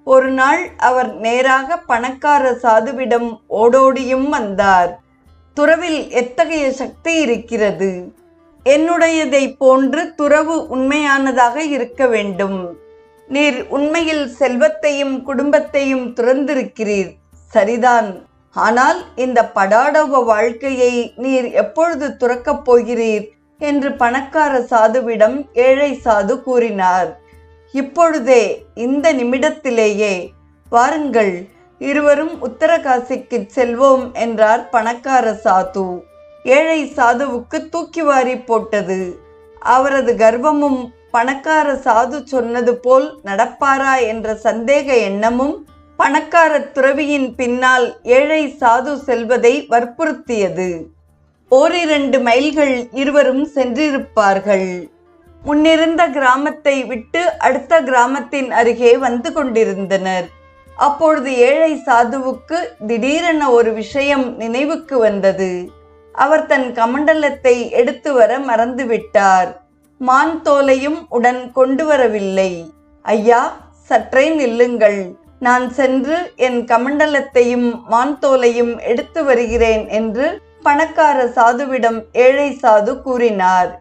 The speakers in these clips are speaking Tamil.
ஒரு நாள் அவர் நேராக பணக்கார சாதுவிடம் ஓடோடியும் வந்தார். துறவில் எத்தகைய சக்தி இருக்கிறது? என்னுடையதை போன்று துறவு உண்மையானதாக இருக்க வேண்டும். நீர் உண்மையில் செல்வத்தையும் குடும்பத்தையும் துறந்திருக்கிறீர், சரிதான். ஆனால் இந்த படாடவ வாழ்க்கையை நீர் எப்பொழுது துறக்கப் போகிறீர் என்று பணக்கார சாதுவிடம் ஏழை சாது கூறினார். இப்பொழுதே, இந்த நிமிடத்திலேயே வாருங்கள், இருவரும் உத்தரகாசிக்கு செல்வோம் என்றார் பணக்கார சாது. ஏழை சாதுவுக்கு தூக்கி வாரி போட்டது. அவரது கர்வமும் பணக்கார சாது சொன்னது போல் நடப்பாரா என்ற சந்தேக எண்ணமும் பணக்கார துறவியின் பின்னால் ஏழை சாது செல்வதை வற்புறுத்தியது. ஓரிரண்டு மைல்கள் இருவரும் சென்றிருப்பார்கள். முன்னிருந்த கிராமத்தை விட்டு அடுத்த கிராமத்தின் அருகே வந்து கொண்டிருந்தனர். அப்பொழுது ஏழை சாதுவுக்கு திடீரென ஒரு விஷயம் நினைவுக்கு வந்தது. அவர் தன் கமண்டலத்தை எடுத்து வர மறந்துவிட்டார். மான் தோலையும் உடன் கொண்டு வரவில்லை. ஐயா, சற்றே நில்லுங்கள், நான் சென்று என் கமண்டலத்தையும் மான் தோலையும் எடுத்து வருகிறேன் என்று பணக்கார சாதுவிடம் ஏழை சாது கூறினார்.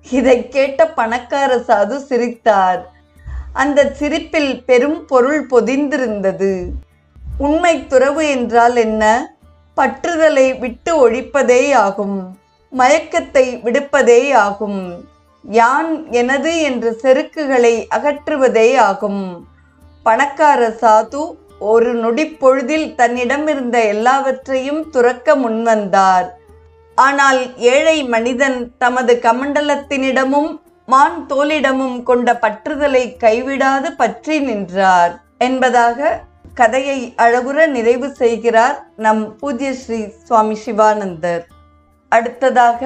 இதை கேட்ட பணக்கார சாது சிரித்தார். அந்த சிரிப்பில் பெரும் பொருள் பொதிந்திருந்தது. உண்மை துறவு என்றால் என்ன? பற்றுதலை விட்டு ஒழிப்பதே ஆகும். மயக்கத்தை விடுப்பதே ஆகும். யான் எனது என்ற செருக்குகளை அகற்றுவதே ஆகும். பணக்கார சாது ஒரு நொடிப்பொழுதில் தன்னிடமிருந்த எல்லாவற்றையும் துறக்க முன்வந்தார். ஆனால் ஏழை மனிதன் தமது கமண்டலத்தினிடமும் மான் தோலிடமும் கொண்ட பற்றுதலை கைவிடாது பற்றி நின்றார் என்பதாக கதையை அழகுற நிறைவு செய்கிறார் நம் பூஜ்ய ஸ்ரீ சுவாமி சிவானந்தர். அடுத்ததாக